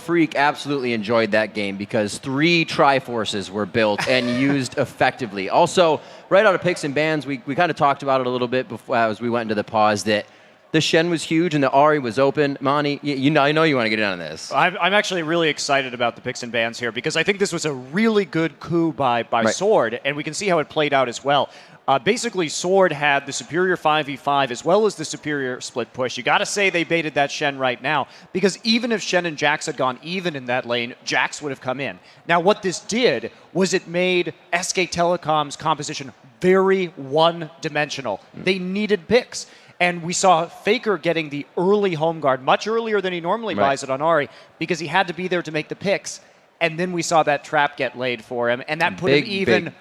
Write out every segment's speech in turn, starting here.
Freak absolutely enjoyed that game because 3 Triforces were built and used effectively. Also, right out of picks and bans, we kind of talked about it a little bit before, as we went into the pause, that the Shen was huge and the Ahri was open. Mani, I know you want to get in on this. I'm actually really excited about the picks and bans here because I think this was a really good coup by Sword, and we can see how it played out as well. Basically, Sword had the superior 5v5 as well as the superior split push. You got to say they baited that Shen right now because even if Shen and Jax had gone even in that lane, Jax would have come in. Now, what this did was it made SK Telecom's composition very one-dimensional. They needed picks. And we saw Faker getting the early home guard much earlier than he normally buys it on Ahri because he had to be there to make the picks. And then we saw that trap get laid for him, and that put him even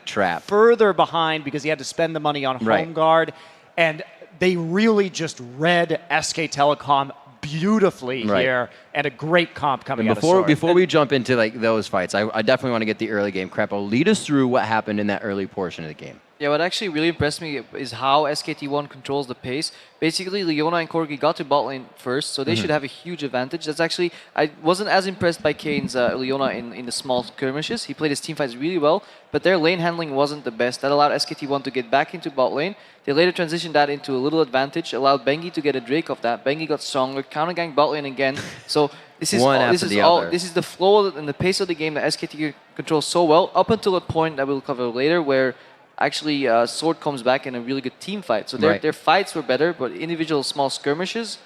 further behind because he had to spend the money on home guard. And they really just read SK Telecom beautifully here, and a great comp coming out of Sword. Before we jump into those fights, I definitely want to get the early game. Crepo, lead us through what happened in that early portion of the game. Yeah, what actually really impressed me is how SKT1 controls the pace. Basically, Leona and Corki got to bot lane first, so they should have a huge advantage. That's actually, I wasn't as impressed by Kane's Leona in the small skirmishes. He played his teamfights really well, but their lane handling wasn't the best. That allowed SKT1 to get back into bot lane. They later transitioned that into a little advantage, allowed Bengi to get a Drake off that. Bengi got stronger, counter-ganked bot lane again. So this is this is the flow and the pace of the game that SKT controls so well, up until a point that we'll cover later where actually Sword comes back in a really good team fight. So their fights were better, but individual small skirmishes,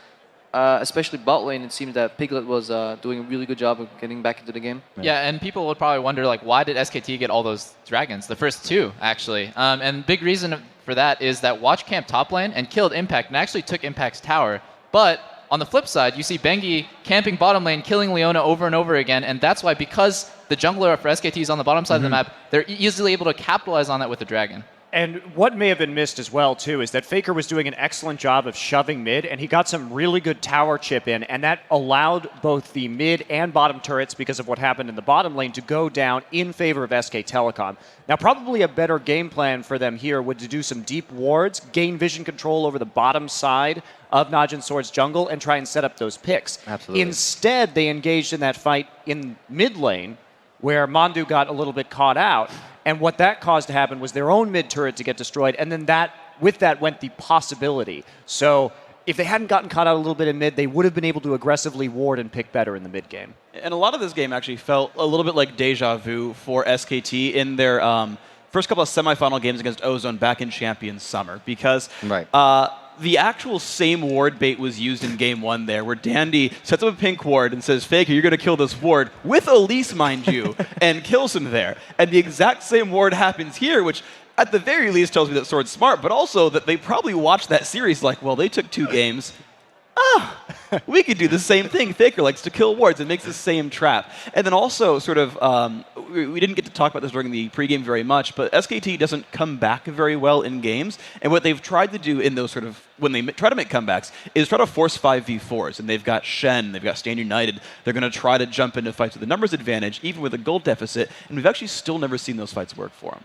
especially bot lane, it seems that Piglet was doing a really good job of getting back into the game. Yeah, and people would probably wonder, like, why did SKT get all those dragons? The first 2, actually. And big reason for that is that Watch camped top lane and killed Impact and actually took Impact's tower. But on the flip side, you see Bengi camping bottom lane, killing Leona over and over again, and that's why, because the jungler for SKT is on the bottom side of the map, they're easily able to capitalize on that with the dragon. And what may have been missed as well, too, is that Faker was doing an excellent job of shoving mid, and he got some really good tower chip in, and that allowed both the mid and bottom turrets, because of what happened in the bottom lane, to go down in favor of SK Telecom. Now, probably a better game plan for them here would to do some deep wards, gain vision control over the bottom side of NaJin Sword's jungle, and try and set up those picks. Absolutely. Instead, they engaged in that fight in mid lane, where Mandu got a little bit caught out. And what that caused to happen was their own mid turret to get destroyed, and then with that went the possibility. So if they hadn't gotten caught out a little bit in mid, they would have been able to aggressively ward and pick better in the mid game. And a lot of this game actually felt a little bit like deja vu for SKT in their first couple of semifinal games against Ozone back in Champions Summer, because the actual same ward bait was used in game 1 there, where Dandy sets up a pink ward and says, Faker, you're going to kill this ward, with Elise, mind you, and kills him there. And the exact same ward happens here, which at the very least tells me that Sword's smart, but also that they probably watched that series like, well, they took 2 games. We could do the same thing. Faker likes to kill wards and makes the same trap. And then also, sort of, we didn't get to talk about this during the pregame very much, but SKT doesn't come back very well in games. And what they've tried to do in those sort of, when they try to make comebacks, is try to force 5v4s. And they've got Shen, they've got Stand United. They're going to try to jump into fights with a numbers advantage, even with a gold deficit. And we've actually still never seen those fights work for them.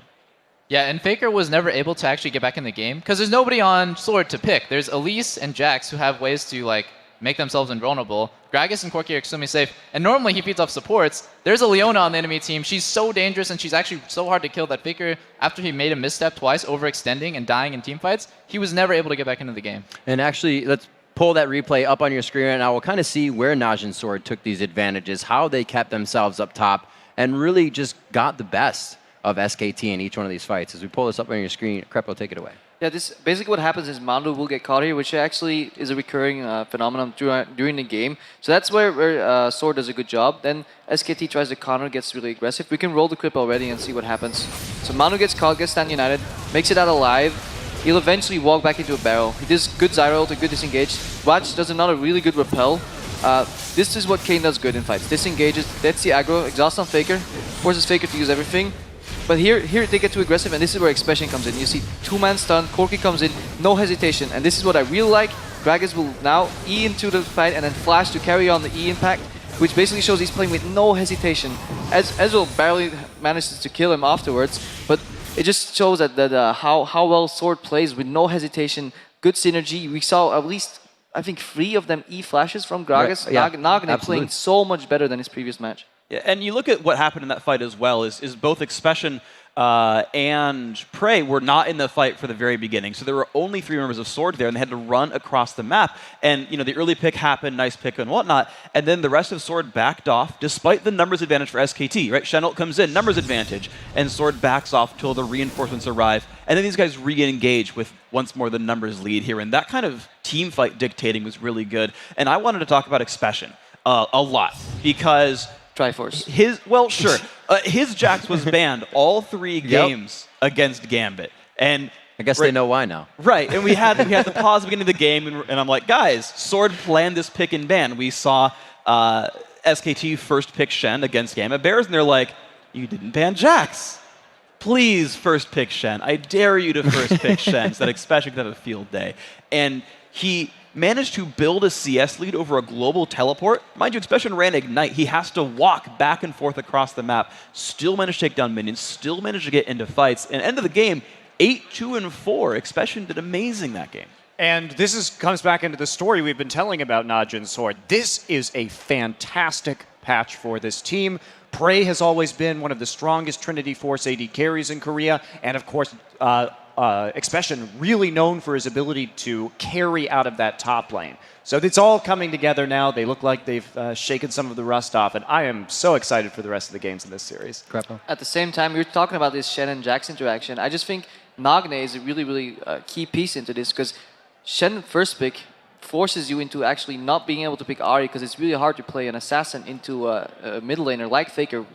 Yeah, and Faker was never able to actually get back in the game because there's nobody on Sword to pick. There's Elise and Jax who have ways to like make themselves invulnerable. Gragas and Corki are extremely safe, and normally he feeds off supports. There's a Leona on the enemy team. She's so dangerous, and she's actually so hard to kill that Faker, after he made a misstep twice, overextending and dying in teamfights, he was never able to get back into the game. And actually, let's pull that replay up on your screen, and I will kind of see where NaJin Sword took these advantages, how they kept themselves up top, and really just got the best of SKT in each one of these fights. As we pull this up on your screen, Crepo, take it away. Yeah, this basically what happens is Mando will get caught here, which actually is a recurring phenomenon during the game. So that's where Sword does a good job. Then SKT tries to counter, gets really aggressive. We can roll the clip already and see what happens. So Mando gets caught, gets Stand United, makes it out alive. He'll eventually walk back into a barrel. He does good Zyro ult, a good disengage. Watch does another really good repel. This is what Kane does good in fights. Disengages, that's the aggro, exhaust on Faker, forces Faker to use everything. But here they get too aggressive, and this is where Expression comes in. You see 2-man stun, Corki comes in, no hesitation. And this is what I really like. Gragas will now E into the fight and then flash to carry on the E impact, which basically shows he's playing with no hesitation. Ezreal barely manages to kill him afterwards, but it just shows that how well Sword plays with no hesitation, good synergy. We saw at least I think 3 of them E flashes from Gragas. Right, yeah, Nagne absolutely. playing so much better than his previous match. Yeah, and you look at what happened in that fight as well, is both Expression and Prey were not in the fight for the very beginning. So there were only 3 members of Sword there, and they had to run across the map. And the early pick happened, nice pick and whatnot, and then the rest of Sword backed off, despite the numbers advantage for SKT, right? Chenault comes in, numbers advantage, and Sword backs off till the reinforcements arrive. And then these guys re-engage with once more the numbers lead here. And that kind of team fight dictating was really good. And I wanted to talk about Expression a lot, because Triforce. his Jax was banned all 3 games against Gambit, and I guess they know why now. right. And we had the pause at the beginning of the game, and I'm like, guys, Sword planned this pick and ban. We saw SKT first pick Shen against Gambit Bears, and they're like, you didn't ban Jax. Please first pick Shen. I dare you to first pick Shen so that Expression can have a field day. And he managed to build a CS lead over a global teleport. Mind you, Expression ran Ignite. He has to walk back and forth across the map, still managed to take down minions, still managed to get into fights. And end of the game, 8-2-4. Expression did amazing that game. And this comes back into the story we've been telling about NaJin Sword. This is a fantastic patch for this team. Prey has always been one of the strongest Trinity Force AD carries in Korea, and of course, Expression really known for his ability to carry out of that top lane. So it's all coming together now. They look like they've shaken some of the rust off, and I am so excited for the rest of the games in this series. At the same time, we were talking about this Shen and Jax interaction. I just think Nagne is a really, really key piece into this, because Shen first pick forces you into actually not being able to pick Ahri, because it's really hard to play an assassin into a middle laner like Faker,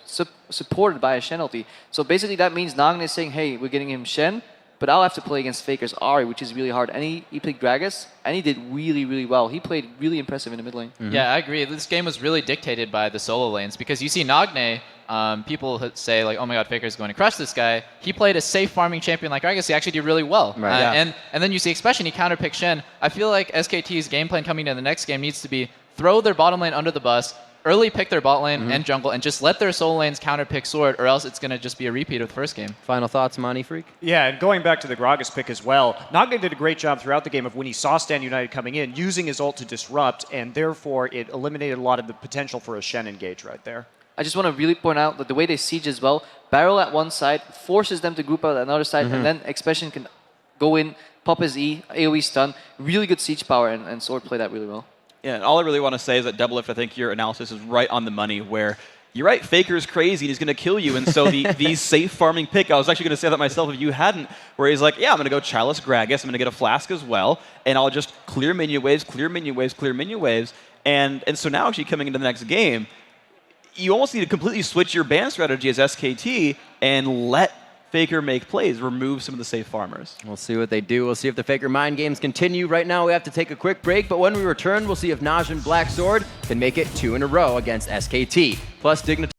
supported by a Shen ulti. So basically that means Nagne is saying, hey, we're getting him Shen, but I'll have to play against Faker's Ahri, which is really hard. And he picked Gragas, and he did really, really well. He played really impressive in the mid lane. Yeah, I agree. This game was really dictated by the solo lanes, because you see Nagne, people say like, oh my god, Faker's going to crush this guy. He played a safe farming champion like Gragas. He actually did really well. Right. And then you see Expression, he counterpicked Shen. I feel like SKT's game plan coming into the next game needs to be throw their bottom lane under the bus, early pick their bot lane and jungle, and just let their solo lanes counterpick Sword, or else it's going to just be a repeat of the first game. Final thoughts, Monty Freak? Yeah, and going back to the Gragas pick as well, Nagne did a great job throughout the game of when he saw Stand United coming in, using his ult to disrupt, and therefore it eliminated a lot of the potential for a Shen engage right there. I just want to really point out that the way they siege as well, barrel at one side, forces them to group out at another side, and then Expression can go in, pop his E, AoE stun, really good siege power, and Sword played that really well. Yeah, and all I really want to say is that Double Lift, I think your analysis is right on the money, where you're right, Faker's crazy and he's going to kill you. And so the safe farming pick, I was actually going to say that myself if you hadn't, where he's like, yeah, I'm going to go Chalice Gragas, I'm going to get a Flask as well, and I'll just clear minion waves, clear minion waves, clear minion waves. And so now actually coming into the next game, you almost need to completely switch your ban strategy as SKT and let Faker make plays, remove some of the safe farmers. We'll see what they do. We'll see if the Faker mind games continue. Right now we have to take a quick break, but when we return, we'll see if NaJin Black Sword can make it 2 in a row against SKT. Plus, Dignity